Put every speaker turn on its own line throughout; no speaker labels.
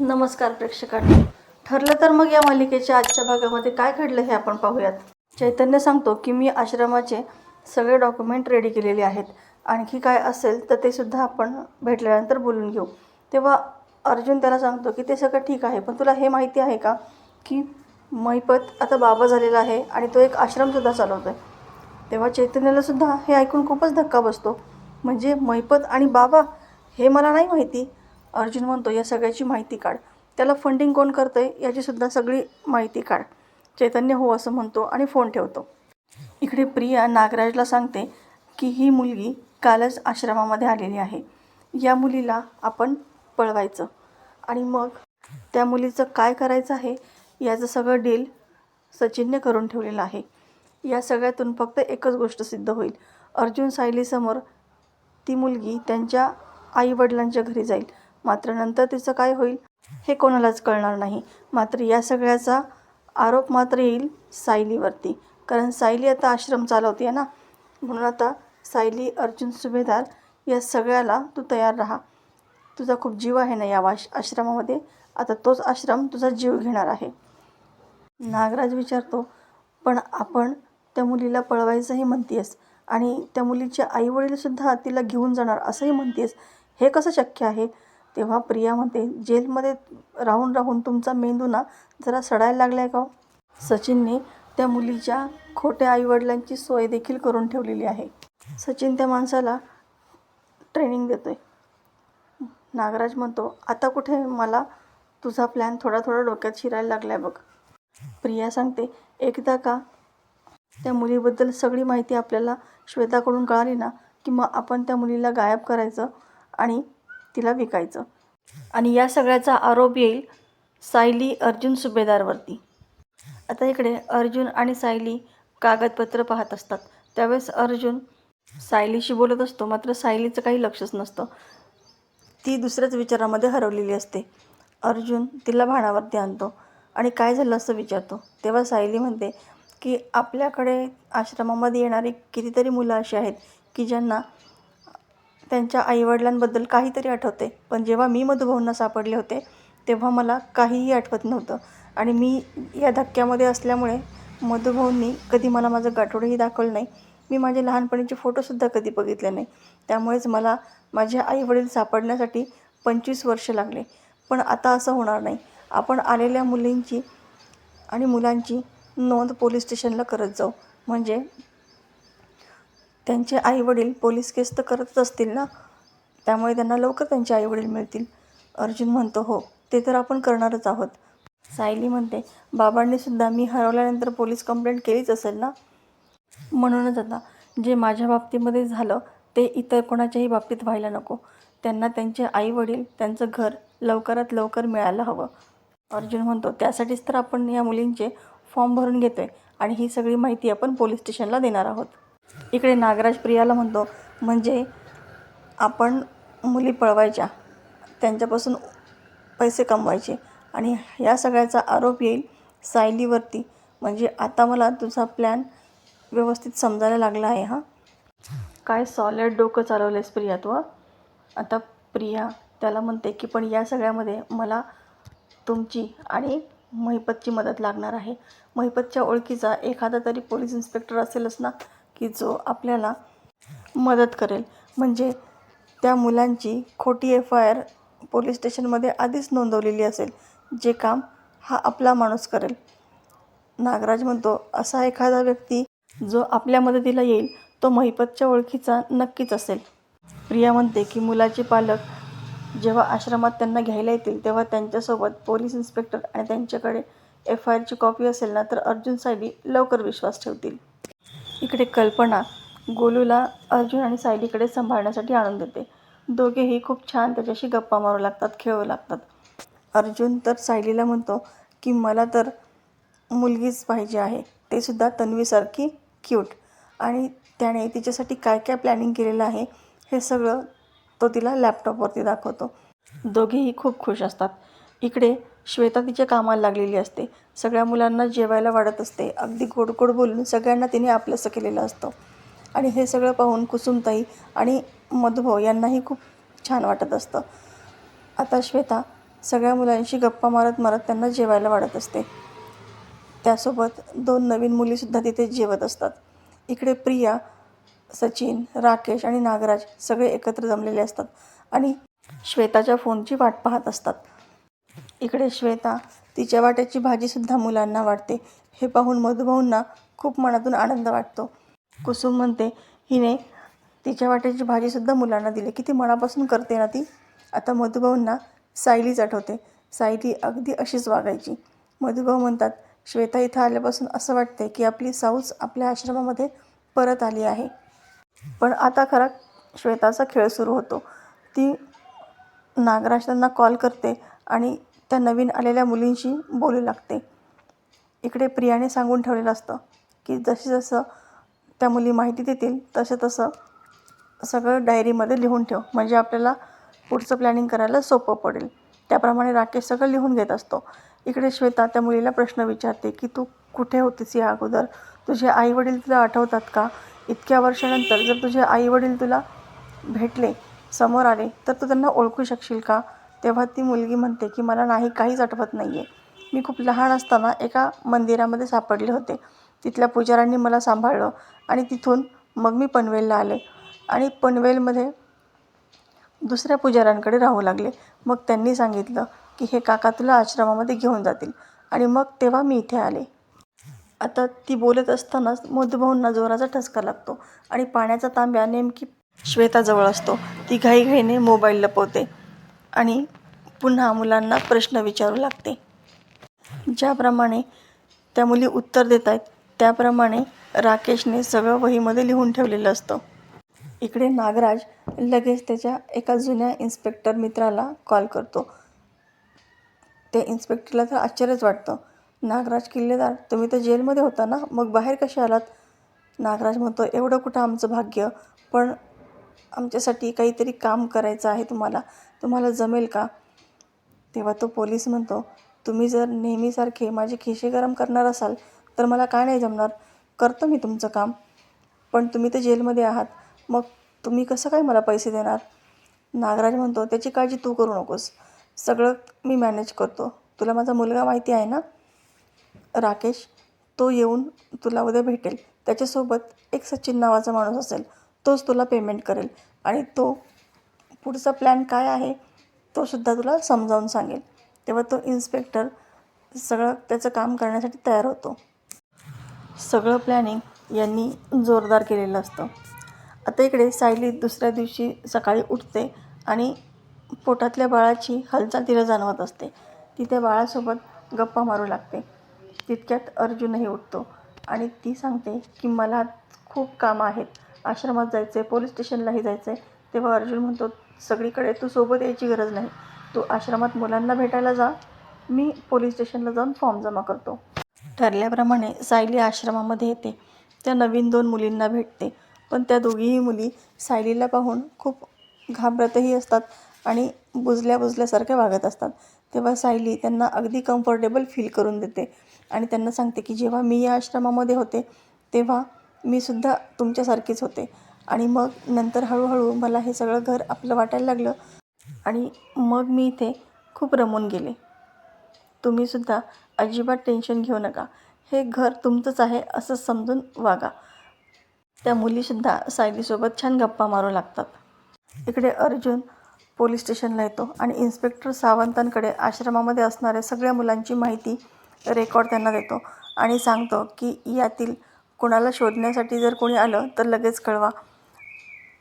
नमस्कार प्रेक्षकांनो. ठरलं तर मग या मालिकेच्या आजच्या भागामध्ये काय घडलं हे आपण पाहूयात. चैतन्य सांगतो की मी आश्रमाचे सगळे डॉक्युमेंट रेडी केलेले आहेत. आणखी काय असेल तर ते सुद्धा आपण भेटल्यानंतर बोलून घेऊ. तेव्हा अर्जुन त्याला सांगतो की ते सगळं ठीक आहे, पण तुला हे माहिती आहे का की महिपत आता बाबा झालेला आहे आणि तो एक आश्रमसुद्धा चालवतो आहे. तेव्हा चैतन्यालासुद्धा हे ऐकून खूपच धक्का बसतो. म्हणजे महिपत आणि बाबा, हे मला नाही माहिती. अर्जुन म्हणतो या सगळ्याची माहिती काढ. त्याला फंडिंग कोण करतं आहे याचीसुद्धा सगळी माहिती काढ. चैतन्य हो असं म्हणतो आणि फोन ठेवतो. इकडे प्रिया नागराजला सांगते की ही मुलगी कालच आश्रमामध्ये आलेली आहे. या मुलीला आपण पळवायचं आणि मग त्या मुलीचं काय करायचं आहे याचं सगळं डील सचिनने करून ठेवलेलं आहे. या सगळ्यातून फक्त एकच गोष्ट सिद्ध होईल. अर्जुन सायलीसमोर ती मुलगी त्यांच्या आईवडिलांच्या घरी जाईल. मात्र नंतर तिचं काय होईल हे कोणालाच कळणार नाही. मात्र या सगळ्याचा आरोप मात्र येईल सायलीवरती, कारण सायली आता आश्रम चालवते आहे ना. म्हणून आता सायली, अर्जुन सुभेदार या सगळ्याला तू तयार राहा. तुझा खूप जीव आहे ना या आश्रमामध्ये, आता तोच आश्रम तुझा जीव घेणार आहे. नागराज विचारतो, पण आपण त्या मुलीला पळवायचंही म्हणतेस आणि त्या मुलीचे आईवडीलसुद्धा तिला घेऊन जाणार असंही म्हणतेस, हे कसं शक्य आहे? तेव्हा प्रिया म्हणते, जेलमध्ये राहून राहून तुमचा मेंदू ना जरा सडायला लागला आहे का? सचिनने त्या मुलीच्या खोट्या आईवडिलांची सोय देखील करून ठेवलेली आहे. सचिन त्या माणसाला ट्रेनिंग देतोय. नागराज म्हणतो, आता कुठे मला तुझा प्लॅन थोडा थोडा डोक्यात शिरायला लागला आहे बघ. प्रिया सांगते, एकदा का त्या मुलीबद्दल सगळी माहिती आपल्याला श्वेताकडून कळाली ना की मग आपण त्या मुलीला गायब करायचं आणि तिला विकायचं. आणि या सगळ्याचा आरोप येईल सायली अर्जुन सुभेदारवरती. आता इकडे अर्जुन आणि सायली कागदपत्र पाहत असतात. त्यावेळेस अर्जुन सायलीशी बोलत असतो, मात्र सायलीचं काही लक्षच नसतं. ती दुसऱ्याच विचारामध्ये हरवलेली असते. अर्जुन तिला भानावरती आणतो आणि काय झालं असं विचारतो. तेव्हा सायली म्हणते की आपल्याकडे आश्रमामध्ये येणारी कितीतरी मुलं अशी आहेत की ज्यांना त्यांच्या आईवडिलांबद्दल काहीतरी आठवते, पण जेव्हा मी मधुभाऊंना सापडले होते तेव्हा मला काहीही आठवत नव्हतं. आणि मी या धक्क्यामध्ये असल्यामुळे मधुभाऊंनी कधी मला माझं गाठोडंही दाखवलं नाही. मी माझे लहानपणीचे फोटोसुद्धा कधी बघितले नाही. त्यामुळेच मला माझे आईवडील सापडण्यासाठी 25 वर्ष लागले. पण आता असं होणार नाही. आपण आलेल्या मुलींची आणि मुलांची नोंद पोलीस स्टेशनला करत जाऊ, म्हणजे त्यांचे आईवडील पोलीस केस तर करतच असतील ना, त्यामुळे त्यांना लवकर त्यांचे आईवडील मिळतील. अर्जुन म्हणतो, हो ते तर आपण करणारच आहोत. सायली म्हणते, बाबांनीसुद्धा मी हरवल्यानंतर पोलीस कंप्लेंट केलीच असेल ना, म्हणूनच आता जे माझ्या बाबतीमध्ये झालं ते इतर कोणाच्याही बाबतीत व्हायला नको. त्यांना त्यांचे आईवडील, त्यांचं घर लवकरात लवकर मिळायला हवं. अर्जुन म्हणतो, त्यासाठीच तर आपण या मुलींचे फॉर्म भरून घेतो आहे आणि ही सगळी माहिती आपण पोलीस स्टेशनला देणार आहोत. इकडे नागराज प्रियाला म्हणतो, म्हणजे आपण मुली पळवायच्या, त्यांच्यापासून पैसे कमवायचे आणि या सगळ्याचा आरोप येईल सायलीवरती. म्हणजे आता मला तुझा प्लॅन व्यवस्थित समजायला लागला आहे. हां, काय सॉलिड डोकं चालवलेस प्रिया तू. आता प्रिया त्याला म्हणते की पण या सगळ्यामध्ये मला तुमची आणि महिपतची मदत लागणार आहे. महिपतच्या ओळखीचा एखादा तरी पोलीस इन्स्पेक्टर असेलच ना की जो आपल्याला मदत करेल. म्हणजे त्या मुलांची खोटी FIR पोलीस स्टेशनमध्ये आधीच नोंदवलेली असेल. जे काम हा आपला माणूस करेल. नागराज म्हणतो, असा एखादा व्यक्ती जो आपल्या मदतीला येईल तो महिपतच्या ओळखीचा नक्कीच असेल. प्रिया म्हणते की मुलाचे पालक जेव्हा आश्रमात त्यांना घ्यायला येतील तेव्हा त्यांच्यासोबत पोलीस इन्स्पेक्टर आणि त्यांच्याकडे FIRची कॉपी असेल ना तर अर्जुन सायली लवकर विश्वास ठेवतील. इकडे कल्पना गोलूला अर्जुन आणि सायलीकडे सांभाळण्यासाठी आणून देते. दोघेही खूप छान त्याच्याशी गप्पा मारू लागतात, खेळू लागतात. अर्जुन तर सायलीला म्हणतो की मला तर मुलगीच पाहिजे आहे, ते सुद्धा तन्वीसारखी क्यूट. आणि त्याने तिच्यासाठी काय काय प्लॅनिंग केलेलं आहे हे सगळं तो तिला लॅपटॉपवरती दाखवतो. दोघेही खूप खुश असतात. इकडे श्वेता तिच्या कामाला लागलेली असते. सगळ्या मुलांना जेवायला वाढत असते. अगदी गोड गोड बोलून सगळ्यांना तिने आपलंसं केलेलं असतं. आणि हे सगळं पाहून कुसुमताई आणि मधुभाऊ यांनाही खूप छान वाटत असतं. आता श्वेता सगळ्या मुलांशी गप्पा मारत मारत त्यांना जेवायला वाढत असते. त्यासोबत 2 नवीन मुलीसुद्धा तिथे जेवत असतात. इकडे प्रिया, सचिन, राकेश आणि नागराज सगळे एकत्र जमलेले असतात आणि श्वेताच्या फोनची वाट पाहत असतात. इकडे श्वेता तिच्या वाट्याची भाजीसुद्धा मुलांना वाटते. हे पाहून मधुभाऊंना खूप मनातून आनंद वाटतो. कुसुम म्हणते, हिने तिच्या वाट्याची भाजीसुद्धा मुलांना दिली, किती मनापासून करते ना ती. आता मधुभाऊंना सायलीच आठवते. सायली अगदी अशीच वागायची. मधुभाऊ म्हणतात, श्वेता इथं आल्यापासून असं वाटते की आपली साऊच आपल्या आश्रमामध्ये परत आली आहे. पण आता खरा श्वेताचा खेळ सुरू होतो. ती नागराज त्यांना कॉल करते आणि त्या नवीन आलेल्या मुलींशी बोलू लागते. इकडे प्रियाने सांगून ठेवलेलं असतं की जसं त्या मुली माहिती देतील तसं सगळं डायरीमध्ये लिहून ठेव, म्हणजे आपल्याला पुढचं प्लॅनिंग करायला सोपं पडेल. त्याप्रमाणे राकेश सगळं लिहून घेत असतो. इकडे श्वेता त्या मुलीला प्रश्न विचारते की तू कुठे होतीस या अगोदर? तुझे आईवडील तुला आठवतात का? इतक्या वर्षानंतर जर तुझे आईवडील तुला भेटले, समोर आले, तर तू त्यांना ओळखू शकशील का? तेव्हा ती मुलगी म्हणते की मला नाही, काहीच आठवत नाही आहे. मी खूप लहान असताना एका मंदिरामध्ये सापडले होते. तिथल्या पुजाऱ्यांनी मला सांभाळलं आणि तिथून मग मी पनवेलला आले आणि पनवेलमध्ये दुसऱ्या पुजाऱ्यांकडे राहू लागले. मग त्यांनी सांगितलं की हे काका तुला आश्रमामध्ये घेऊन जातील आणि मग तेव्हा मी इथे आले. आता ती बोलत असतानाच मधुभाऊंना जोराचा ठसका लागतो आणि पाण्याचा तांब्या नेमकी श्वेताजवळ असतो. ती घाईघाईने मोबाईल लपवते आणि पुन्हा मुलांना प्रश्न विचारू लागते. ज्याप्रमाणे त्या मुली उत्तर देत आहेत त्याप्रमाणे राकेशने सगळं वहीमध्ये लिहून ठेवलेलं असतं. इकडे नागराज लगेच त्याच्या एका जुन्या इन्स्पेक्टर मित्राला कॉल करतो. त्या इन्स्पेक्टरला तर आश्चर्यच वाटतं. नागराज किल्लेदार, तुम्ही तर जेलमध्ये होता ना, मग बाहेर कसे आलात? नागराज म्हणतो, एवढं कुठं आमचं भाग्य, पण आमच्यासाठी काहीतरी काम करायचं आहे तुम्हाला जमेल का? तेव्हा तो पोलीस म्हणतो, तुम्ही जर नेहमीसारखे माझे खिसे गरम करणार असाल तर मला काय नाही जमणार, करतो मी तुमचं काम. पण तुम्ही तर जेलमध्ये आहात, मग तुम्ही कसं काय मला पैसे देणार? नागराज म्हणतो, त्याची काळजी तू करू नकोस, सगळं मी मॅनेज करतो. तुला माझा मुलगा माहिती आहे ना, राकेश, तो येऊन तुला उद्या भेटेल. त्याच्यासोबत एक सचिन नावाचा माणूस असेल, तोच तुला पेमेंट करेल आणि तो पुढचा प्लॅन काय आहे तो सुद्धा तुला समजावून सांगेल. तेव्हा तो इन्स्पेक्टर सगळं त्याचं काम करण्यासाठी तयार होतो. सगळं प्लॅनिंग यांनी जोरदार केलेलं असतं. आता इकडे सायली दुसऱ्या दिवशी सकाळी उठते आणि पोटातल्या बाळाची हालचाल तिला जाणवत असते. ती त्या बाळासोबत गप्पा मारू लागते. तितक्यात अर्जुनही उठतो आणि ती सांगते की मला खूप कामं आहेत, आश्रमात जायचं आहे, पोलीस स्टेशनलाही जायचं आहे. तेव्हा अर्जुन म्हणतो, सगळीकडे तू सोबत यायची गरज नाही, तू आश्रमात मुलांना भेटायला जा, मी पोलीस स्टेशनला जाऊन फॉर्म जमा करतो. ठरल्याप्रमाणे सायली आश्रमामध्ये येते. त्या नवीन 2 मुलींना भेटते, पण त्या दोघीही मुली सायलीला पाहून खूप घाबरतही असतात आणि बुजल्यासारख्या वागत असतात. तेव्हा सायली त्यांना अगदी कम्फर्टेबल फील करून देते आणि त्यांना सांगते की जेव्हा मी या आश्रमामध्ये होते तेव्हा मी सुद्धा तुमच्यासारखीच होते आणि मग नंतर हळूहळू मला हे सगळं घर आपलं वाटायला लागलं आणि मग मी इथे खूप रमून गेले. तुम्हीसुद्धा अजिबात टेन्शन घेऊ नका, हे घर तुमचंच आहे असं समजून वागा. त्या मुलीसुद्धा सायलीसोबत छान गप्पा मारू लागतात. इकडे अर्जुन पोलीस स्टेशनला येतो आणि इन्स्पेक्टर सावंतांकडे आश्रमामध्ये असणाऱ्या सगळ्या मुलांची माहिती रेकॉर्ड त्यांना देतो आणि सांगतो की यातील कोणाला शोधण्यासाठी जर कोणी आलं तर लगेच कळवा.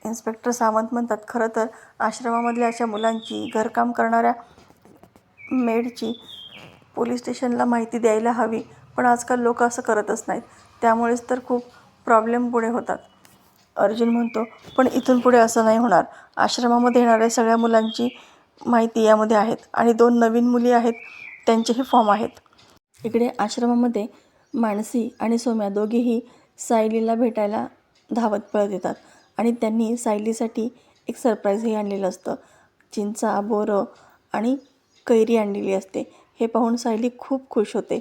इन्स्पेक्टर सावंत म्हणतात, खरं तर आश्रमामधल्या अशा मुलांची, घरकाम करणाऱ्या मेडची पोलीस स्टेशनला माहिती द्यायला हवी, पण आजकाल लोक असं करतच नाहीत, त्यामुळेच तर खूप प्रॉब्लेम पुढे होतात. अर्जुन म्हणतो, पण इथून पुढे असं नाही होणार. आश्रमामध्ये येणाऱ्या सगळ्या मुलांची माहिती यामध्ये आहेत आणि 2 नवीन मुली आहेत, त्यांचेही फॉर्म आहेत. इकडे आश्रमामध्ये मानसी आणि सोम्या दोघेही सायलीला भेटायला धावत पळत येतात आणि त्यांनी सायलीसाठी एक सरप्राईजही आणलेलं असतं. चिंचा, बोरं आणि कैरी आणलेली असते. हे पाहून सायली खूप खुश होते.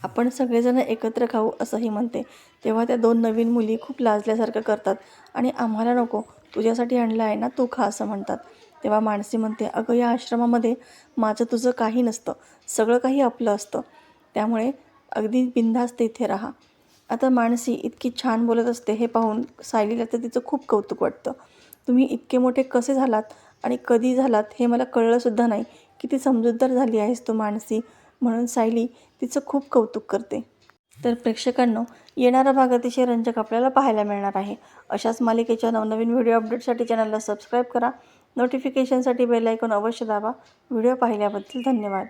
आपण सगळेजण एकत्र खाऊ असंही म्हणते. तेव्हा त्या 2 नवीन मुली खूप लाजल्यासारखं करतात आणि आम्हाला नको, तुझ्यासाठी आणलं आहे ना, तू खा असं म्हणतात. तेव्हा मानसी म्हणते, अगं या आश्रमामध्ये माझं तुझं काही नसतं, सगळं काही आपलं असतं, त्यामुळे अगदी बिनधास्त इथे राहा. आता मानसी इतकी छान बोलत असते हे पाहून सायलीला तर तिचं खूप कौतुक वाटतं. तुम्ही इतके मोठे कसे झालात आणि कधी झालात हे मला कळलंसुद्धा नाही. किती समजूतदार झाली आहेस तू मानसी, म्हणून सायली तिचं खूप कौतुक करते. तर प्रेक्षकांनो, येणारा भाग अतिशय रंजक आपल्याला पाहायला मिळणार आहे. अशाच मालिकेच्या नवनवीन व्हिडिओ अपडेटसाठी चॅनलला सबस्क्राईब करा. नोटिफिकेशनसाठी बेल आयकॉन अवश्य दाबा. व्हिडिओ पाहिल्याबद्दल धन्यवाद.